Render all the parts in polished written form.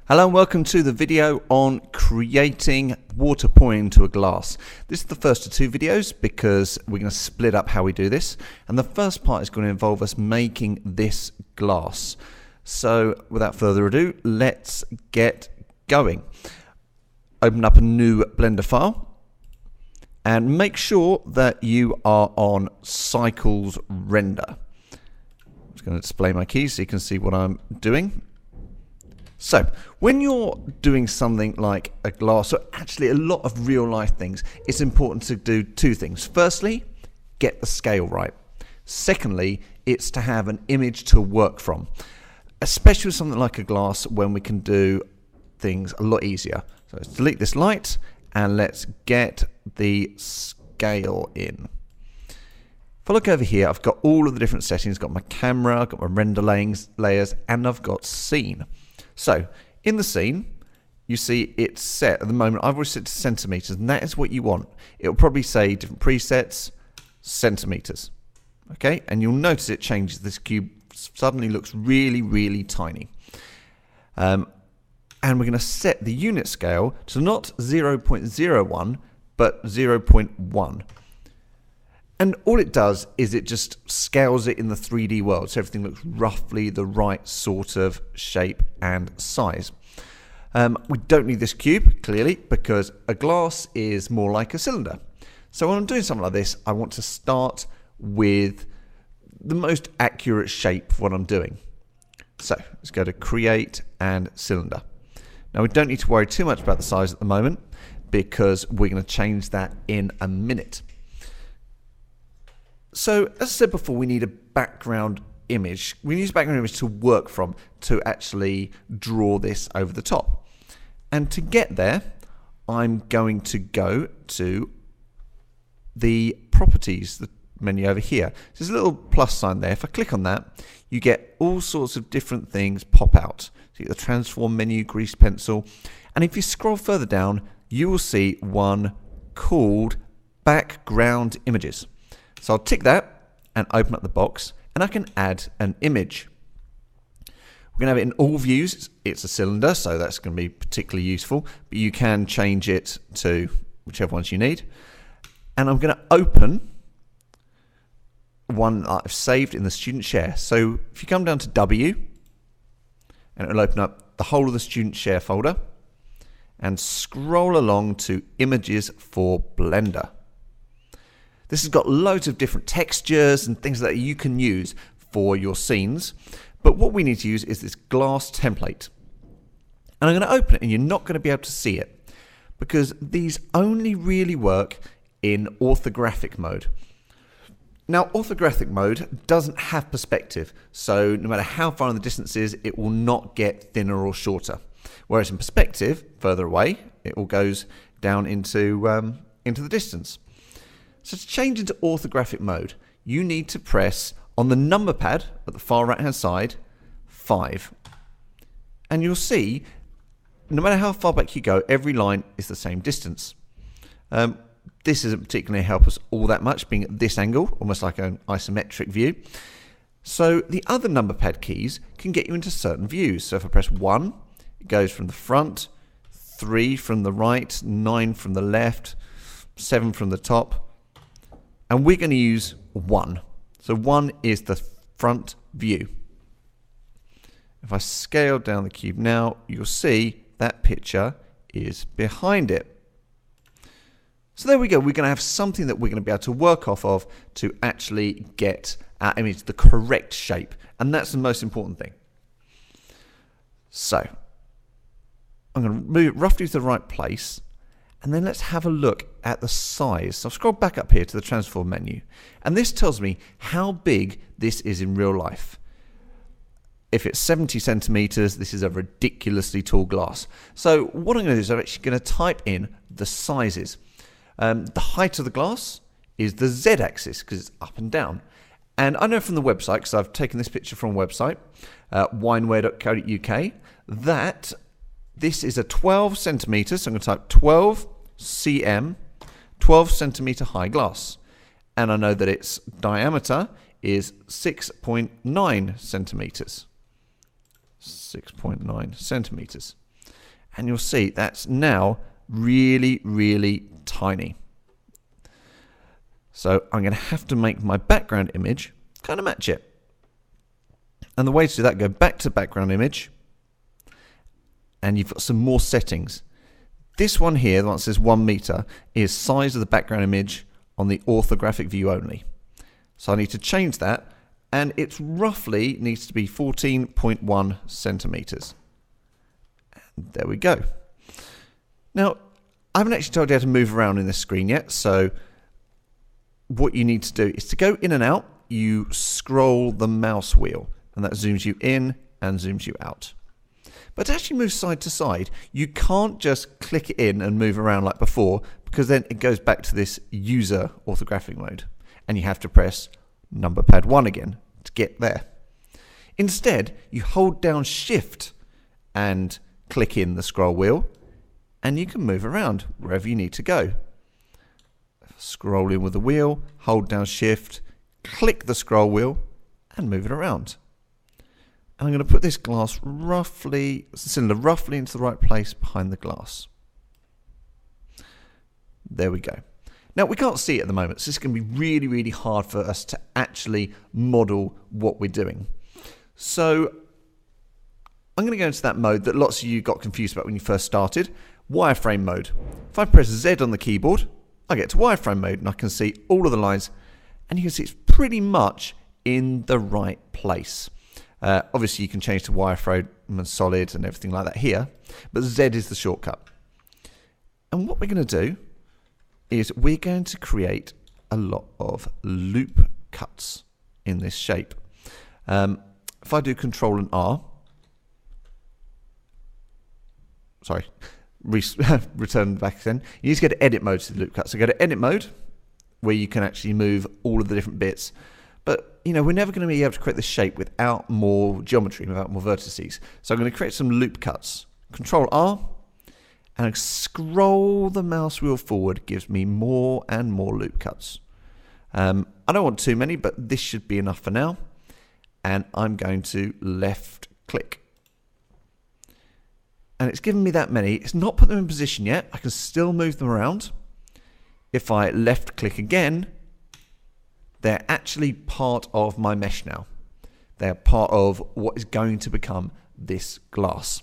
Hello and welcome to the video on creating water pouring into a glass. This is the first of two videos because we're going to split up how we do this. And the first part is going to involve us making this glass. So without further ado, let's get going. Open up a new Blender file and make sure that you are on Cycles Render. I'm just going to display my keys so you can see what I'm doing. So, when you're doing something like a glass, or actually a lot of real life things, it's important to do two things. Firstly, get the scale right. Secondly, it's to have an image to work from, especially with something like a glass when we can do things a lot easier. So let's delete this light and let's get the scale in. If I look over here, I've got all of the different settings. I've got my camera, I've got my render layers, and I've got scene. So, in the scene, you see it's set at the moment. I've already set to centimeters, and that is what you want. It will probably say different presets, centimeters. Okay, and you'll notice it changes. This cube suddenly looks really, really tiny. And we're going to set the unit scale to not 0.01, but 0.1. And all it does is it just scales it in the 3D world, so everything looks roughly the right sort of shape and size. We don't need this cube, clearly, because a glass is more like a cylinder. So when I'm doing something like this, I want to start with the most accurate shape for what I'm doing. So let's go to Create and Cylinder. Now we don't need to worry too much about the size at the moment, because we're going to change that in a minute. So, as I said before, we need a background image. We need a background image to work from to actually draw this over the top. And to get there, I'm going to go to the Properties, the menu over here. There's a little plus sign there. If I click on that, you get all sorts of different things pop out. So you get the Transform menu, Grease Pencil. And if you scroll further down, you will see one called Background Images. So I'll tick that and open up the box, and I can add an image. We're going to have it in all views. It's a cylinder, so that's going to be particularly useful, but you can change it to whichever ones you need. And I'm going to open one that I've saved in the student share. So if you come down to W, and it'll open up the whole of the student share folder, and scroll along to Images for Blender. This has got loads of different textures and things that you can use for your scenes. But what we need to use is this glass template. And I'm going to open it, and you're not going to be able to see it because these only really work in orthographic mode. Now, orthographic mode doesn't have perspective, so no matter how far in the distance is, it will not get thinner or shorter. Whereas in perspective, further away, it all goes down into the distance. So to change into orthographic mode, you need to press on the number pad at the far right hand side, 5. And you'll see, no matter how far back you go, every line is the same distance. This isn't particularly help us all that much, being at this angle, almost like an isometric view. So the other number pad keys can get you into certain views. So if I press 1, it goes from the front, 3 from the right, 9 from the left, 7 from the top. And we're going to use 1. So 1 is the front view. If I scale down the cube now, you'll see that picture is behind it. So there we go. We're going to have something that we're going to be able to work off of to actually get our image the correct shape. And that's the most important thing. So I'm going to move it roughly to the right place. And then let's have a look at the size. So I'll scroll back up here to the Transform menu. And this tells me how big this is in real life. If it's 70 centimeters, this is a ridiculously tall glass. So what I'm going to do is I'm actually going to type in the sizes. The height of the glass is the Z-axis because it's up and down. And I know from the website, because I've taken this picture from a website, wineware.co.uk, that this is a 12 centimeters. So I'm going to type 12 cm, 12 centimeter high glass. And I know that its diameter is 6.9 centimeters. 6.9 centimeters. And you'll see that's now really, really tiny. So I'm going to have to make my background image kind of match it. And the way to do that, go back to background image, and you've got some more settings. This one here, the one that says 1 meter, is size of the background image on the orthographic view only. So I need to change that, and it roughly needs to be 14.1 centimeters. And there we go. Now, I haven't actually told you how to move around in this screen yet, so what you need to do is to go in and out, you scroll the mouse wheel, and that zooms you in and zooms you out. But to actually move side to side, you can't just click it in and move around like before, because then it goes back to this user orthographic mode, and you have to press number pad 1 again to get there. Instead, you hold down Shift and click in the scroll wheel, and you can move around wherever you need to go. Scroll in with the wheel, hold down Shift, click the scroll wheel, and move it around. And I'm going to put this glass roughly, cylinder roughly into the right place behind the glass. There we go. Now we can't see it at the moment, so it's going to be really, really hard for us to actually model what we're doing. So I'm going to go into that mode that lots of you got confused about when you first started, wireframe mode. If I press Z on the keyboard, I get to wireframe mode and I can see all of the lines, and you can see it's pretty much in the right place. Obviously you can change to wireframe and solid and everything like that here, but Z is the shortcut. And what we're going to do is we're going to create a lot of loop cuts in this shape. If I do Control and R, sorry, return back again, you need to go to edit mode to the loop cut. So go to edit mode, where you can actually move all of the different bits. But you know, we're never going to be able to create this shape without more geometry, without more vertices. So I'm going to create some loop cuts. Control R, and I scroll the mouse wheel forward, gives me more and more loop cuts. I don't want too many, but this should be enough for now. And I'm going to left click. And it's given me that many. It's not put them in position yet. I can still move them around. If I left click again, they're actually part of my mesh now. They're part of what is going to become this glass.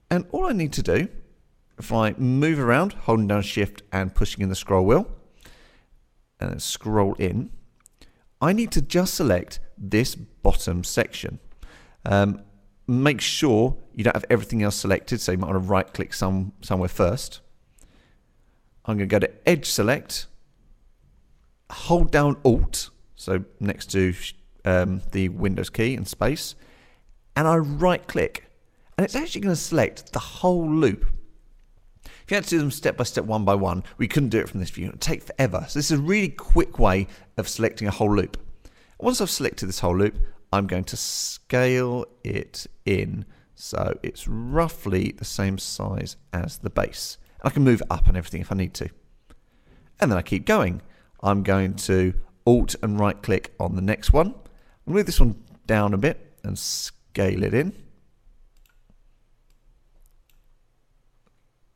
And all I need to do, if I move around, holding down Shift and pushing in the scroll wheel, and then scroll in, I need to just select this bottom section. Make sure you don't have everything else selected, so you might want to right click somewhere first. I'm going to go to Edge Select, hold down Alt, so next to the Windows key and space, and I right click, and it's actually going to select the whole loop. If you had to do them step by step, one by one, we couldn't do it from this view. It would take forever. So this is a really quick way of selecting a whole loop. Once I've selected this whole loop, I'm going to scale it in so it's roughly the same size as the base. I can move it up and everything if I need to. And then I keep going. I'm going to Alt and right click on the next one. I'll move this one down a bit and scale it in.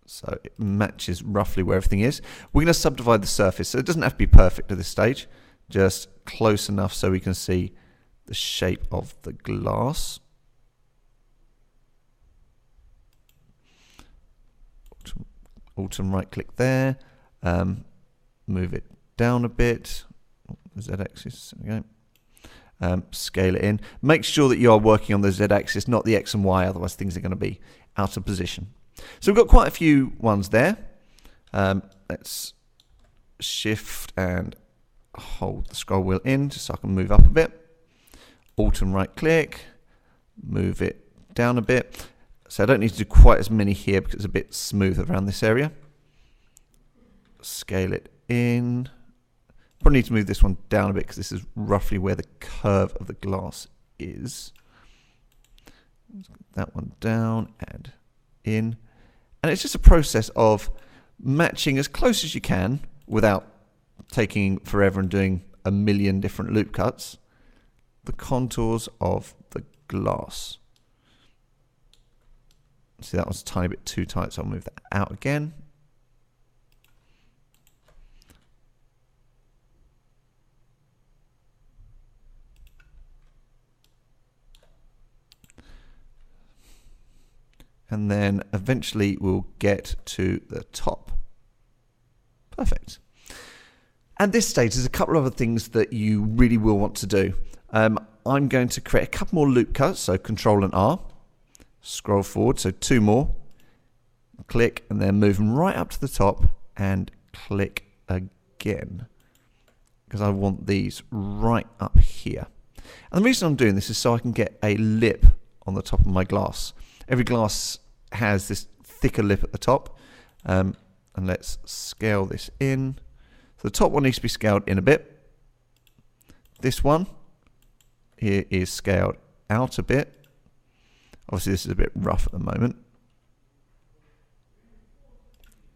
So it matches roughly where everything is. We're going to subdivide the surface, so it doesn't have to be perfect at this stage, just close enough so we can see the shape of the glass. Alt and right click there, move it down a bit, Z-axis, okay. Scale it in. Make sure that you are working on the Z-axis, not the X and Y, otherwise things are going to be out of position. So we've got quite a few ones there. Let's Shift and hold the scroll wheel in just so I can move up a bit. Alt and right click, move it down a bit. So I don't need to do quite as many here because it's a bit smoother around this area. Scale it in. Probably need to move this one down a bit because this is roughly where the curve of the glass is. That one down and in. And it's just a process of matching as close as you can without taking forever and doing a million different loop cuts, the contours of the glass. See, that was a tiny bit too tight, so I'll move that out again. And then eventually we'll get to the top. Perfect. At this stage, there's a couple of other things that you really will want to do. I'm going to create a couple more loop cuts, so Control and R. Scroll forward, so 2 more. Click, and then move them right up to the top, and click again. Because I want these right up here. And the reason I'm doing this is so I can get a lip on the top of my glass. Every glass has this thicker lip at the top. And let's scale this in. So the top one needs to be scaled in a bit. This one here is scaled out a bit. Obviously this is a bit rough at the moment.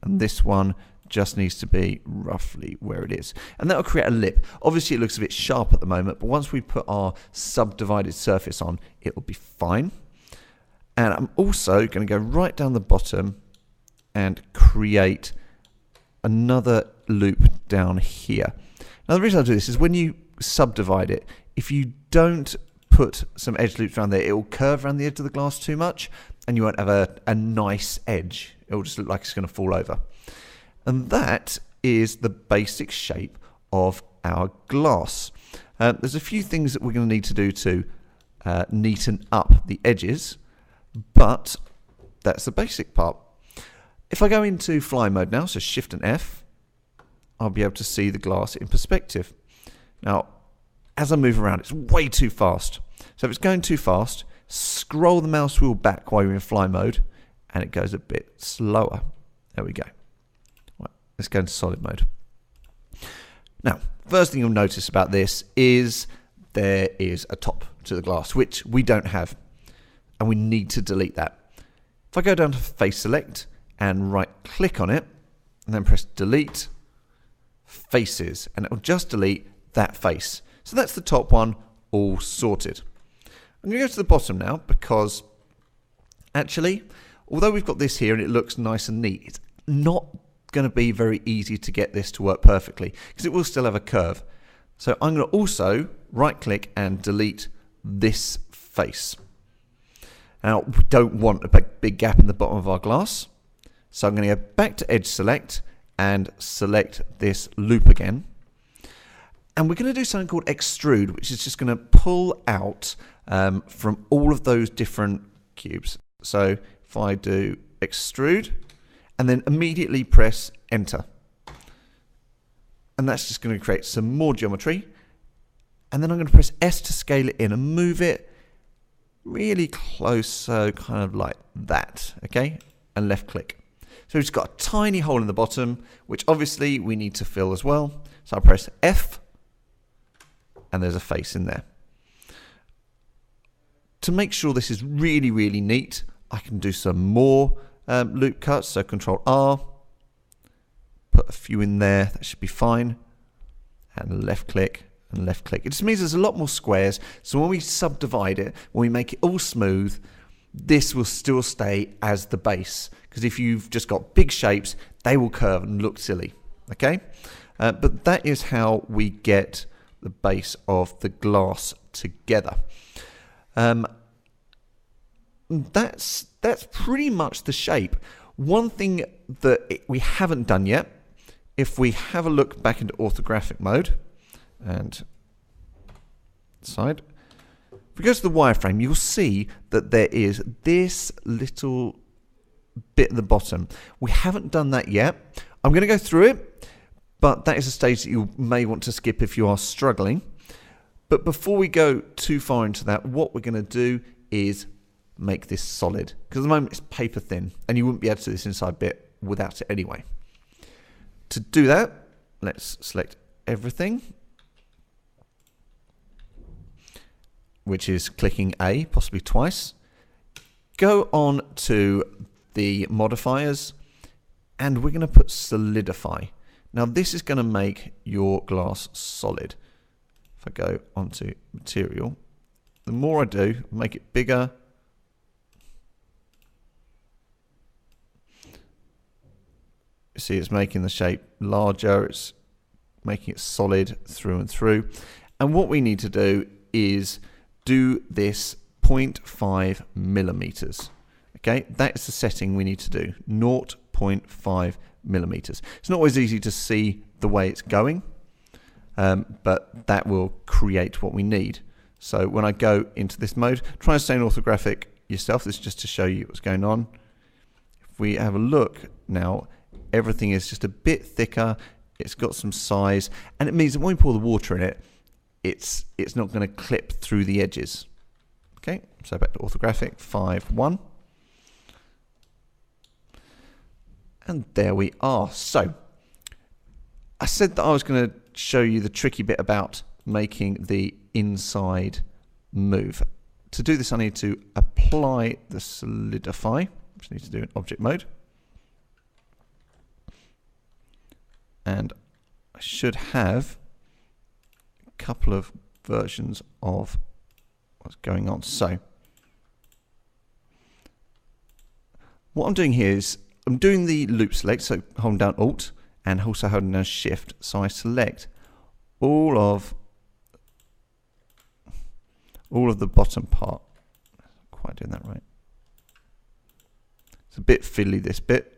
And this one just needs to be roughly where it is. And that will create a lip. Obviously it looks a bit sharp at the moment, but once we put our subdivided surface on, it will be fine. And I'm also going to go right down the bottom and create another loop down here. Now the reason I do this is when you subdivide it, if you don't put some edge loops around there, it will curve around the edge of the glass too much and you won't have a nice edge. It will just look like it's going to fall over. And that is the basic shape of our glass. There's a few things that we're going to need to do to neaten up the edges, but that's the basic part. If I go into fly mode now, so Shift and F, I'll be able to see the glass in perspective. Now, as I move around, it's way too fast. So if it's going too fast, scroll the mouse wheel back while you're in fly mode, and it goes a bit slower. There we go. Right, let's go into solid mode. Now, first thing you'll notice about this is there is a top to the glass, which we don't have, and we need to delete that. If I go down to Face Select and right click on it, and then press Delete, Faces, and it will just delete that face. So that's the top one, all sorted. I'm going to go to the bottom now because actually, although we've got this here and it looks nice and neat, it's not going to be very easy to get this to work perfectly because it will still have a curve. So I'm going to also right click and delete this face. Now we don't want a big gap in the bottom of our glass. So I'm going to go back to Edge Select and select this loop again. And we're going to do something called Extrude, which is just going to pull out from all of those different cubes. So if I do Extrude and then immediately press Enter. And that's just going to create some more geometry. And then I'm going to press S to scale it in and move it really close, so kind of like that, okay? And left click. So we've just got a tiny hole in the bottom, which obviously we need to fill as well. So I'll press F, and there's a face in there. To make sure this is really, really neat, I can do some more loop cuts. So Control R, put a few in there, that should be fine. And left click and left click. It just means there's a lot more squares. So when we subdivide it, when we make it all smooth, this will still stay as the base. Because if you've just got big shapes, they will curve and look silly. Okay? But that is how we get the base of the glass together. That's pretty much the shape. One thing that we haven't done yet, if we have a look back into orthographic mode and side, if we go to the wireframe, you'll see that there is this little bit at the bottom. We haven't done that yet. I'm going to go through it, but that is a stage that you may want to skip if you are struggling. But before we go too far into that, what we're going to do is make this solid. Because at the moment it's paper thin, and you wouldn't be able to do this inside bit without it anyway. To do that, let's select everything, which is clicking A, possibly twice. Go on to the modifiers, and we're going to put solidify. Now this is going to make your glass solid. If I go onto material, the more I do, make it bigger, See, it's making the shape larger, it's making it solid through and through. And what we need to do is do this 0.5 millimeters. Okay, that is the setting we need to do, 0.5 millimeters. It's not always easy to see the way it's going, but that will create what we need. So when I go into this mode, try and stay in orthographic yourself. This is just to show you what's going on. If we have a look now, everything is just a bit thicker. It's got some size, and it means that when we pour the water in it, it's not going to clip through the edges. Okay, so back to orthographic, 5:1. And there we are. So I said that I was going to show you the tricky bit about making the inside move. To do this, I need to apply the solidify. Just need to do an object mode. And I should have a couple of versions of what's going on. So what I'm doing here is I'm doing the loop select, so holding down Alt and also holding down Shift. So I select all of the bottom part. Not quite doing that right. It's a bit fiddly, this bit.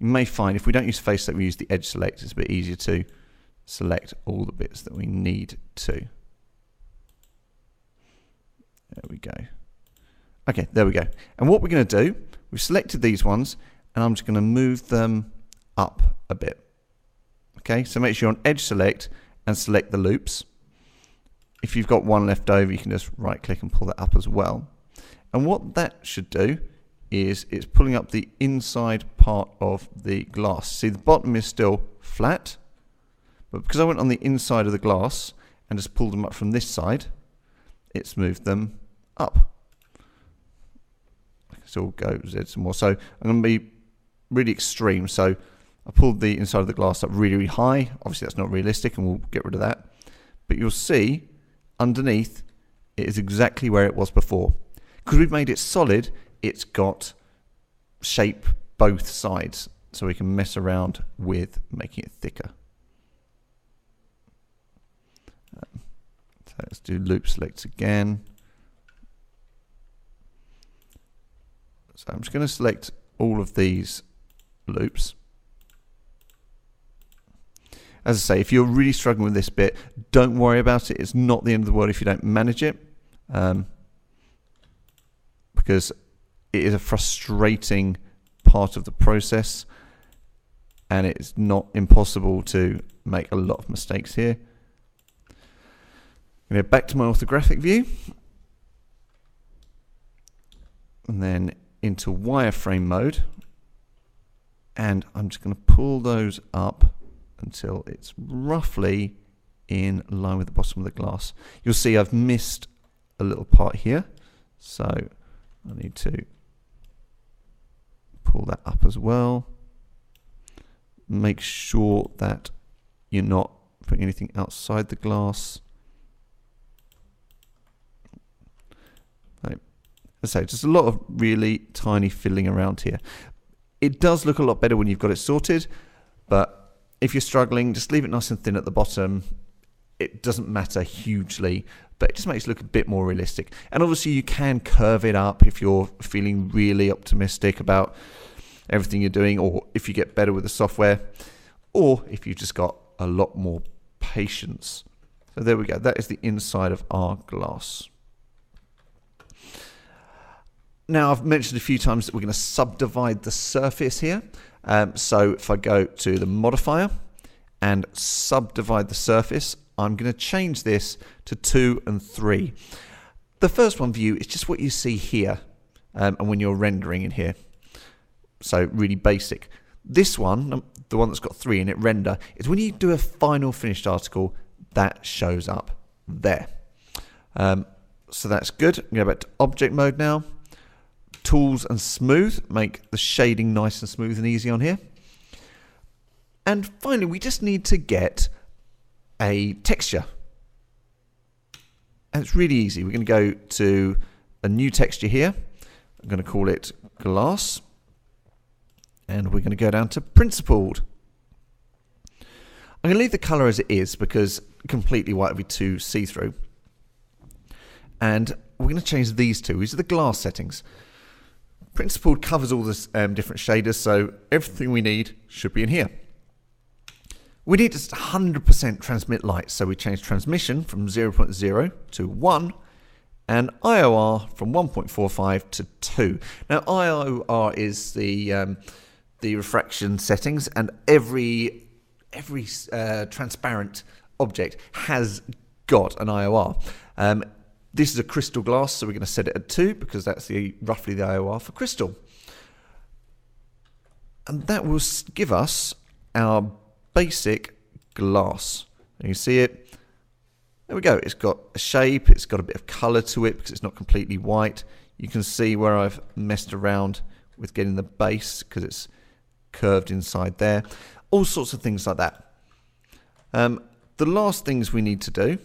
You may find if we don't use face select, we use the edge select, it's a bit easier to select all the bits that we need to. There we go. Okay, there we go. And what we're going to do, we've selected these ones, and I'm just going to move them up a bit. Okay, so make sure you're on edge select and select the loops. If you've got one left over, you can just right click and pull that up as well. And what that should do is it's pulling up the inside part of the glass. See, the bottom is still flat, but because I went on the inside of the glass and just pulled them up from this side, it's moved them up. Still go Z some more. So I'm going to be really extreme. So I pulled the inside of the glass up really, really high. Obviously that's not realistic and we'll get rid of that. But you'll see underneath it is exactly where it was before. Because we've made it solid, it's got shape both sides. So we can mess around with making it thicker. So let's do loop selects again. So I'm just going to select all of these loops. As I say, if you're really struggling with this bit, don't worry about it. It's not the end of the world if you don't manage it, because it is a frustrating part of the process and it's not impossible to make a lot of mistakes here. I'm going to go back to my orthographic view and then into wireframe mode, and I'm just going to pull those up until it's roughly in line with the bottom of the glass. You'll see I've missed a little part here, so I need to pull that up as well. Make sure that you're not putting anything outside the glass. As I say, just a lot of really tiny fiddling around here. It does look a lot better when you've got it sorted, but if you're struggling, just leave it nice and thin at the bottom. It doesn't matter hugely, but it just makes it look a bit more realistic. And obviously you can curve it up if you're feeling really optimistic about everything you're doing, or if you get better with the software, or if you've just got a lot more patience. So there we go. That is the inside of our glass. Now, I've mentioned a few times that we're going to subdivide the surface here. So if I go to the modifier and subdivide the surface, I'm going to change this to 2 and 3. The first one view is just what you see here and when you're rendering in here. So really basic. This one, the one that's got 3 in it, render, is when you do a final finished article, that shows up there. So that's good. I'm going to go back to object mode now. Tools and smooth, make the shading nice and smooth and easy on here. And finally, we just need to get a texture. And it's really easy. We're going to go to a new texture here. I'm going to call it glass. And we're going to go down to principled. I'm going to leave the color as it is because completely white would be too see-through. And we're going to change these two. These are the glass settings. Principled covers all the different shaders, so everything we need should be in here. We need just 100% transmit light, so we change transmission from 0.0 to 1 and IOR from 1.45 to 2. Now IOR is the refraction settings, and every transparent object has got an IOR. This is a crystal glass, so we're going to set it at 2 because that's roughly the IOR for crystal. And that will give us our basic glass. And you see it? There we go. It's got a shape, it's got a bit of colour to it because it's not completely white. You can see where I've messed around with getting the base because it's curved inside there. All sorts of things like that. The last things we need to do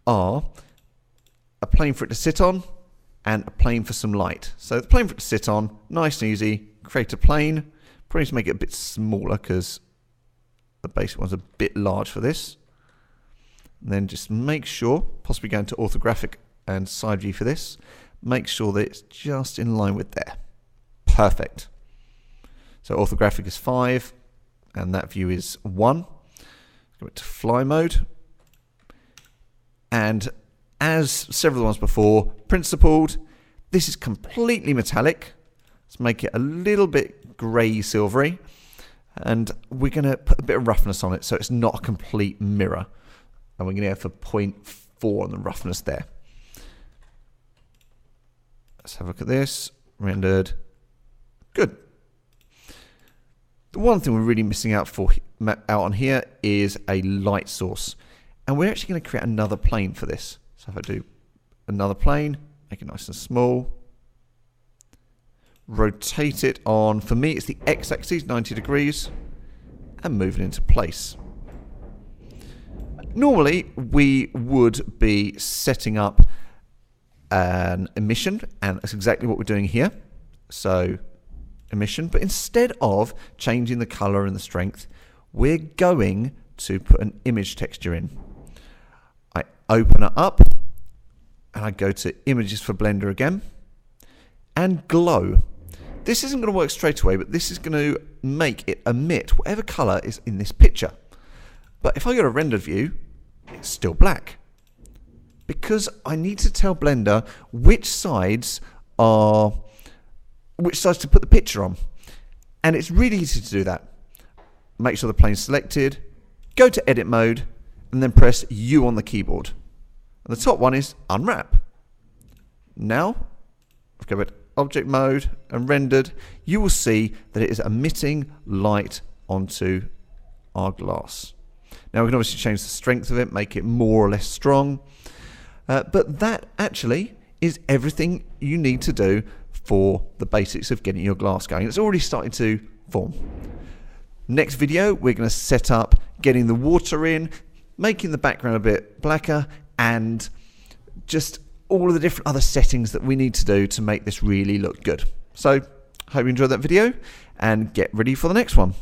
are a plane for it to sit on and a plane for some light. So the plane for it to sit on, nice and easy, create a plane. Probably need to make it a bit smaller because the basic one's a bit large for this. And then just make sure, possibly go into orthographic and side view for this, make sure that it's just in line with there. Perfect. So orthographic is 5 and that view is 1. Go to fly mode. And as several of the ones before, principled, this is completely metallic. Let's make it a little bit grey silvery. And we're going to put a bit of roughness on it so it's not a complete mirror. And we're going to go for 0.4 on the roughness there. Let's have a look at this. Rendered. Good. The one thing we're really missing out on here is a light source. And we're actually going to create another plane for this. So if I do another plane, make it nice and small, rotate it on, for me it's the x-axis, 90 degrees, and move it into place. Normally we would be setting up an emission, and that's exactly what we're doing here. So emission, but instead of changing the color and the strength, we're going to put an image texture in. I open it up and I go to images for Blender again and glow. This isn't going to work straight away, but this is going to make it emit whatever color is in this picture. But if I go to rendered view, it's still black because I need to tell Blender which sides to put the picture on. And it's really easy to do that. Make sure the plane's selected, go to edit mode, and then press U on the keyboard. And the top one is unwrap. Now, if I go back to object mode and rendered, you will see that it is emitting light onto our glass. Now we can obviously change the strength of it, make it more or less strong. But that actually is everything you need to do for the basics of getting your glass going. It's already starting to form. Next video, we're going to set up getting the water in, making the background a bit blacker, and just all of the different other settings that we need to do to make this really look good. So, hope you enjoyed that video, and get ready for the next one.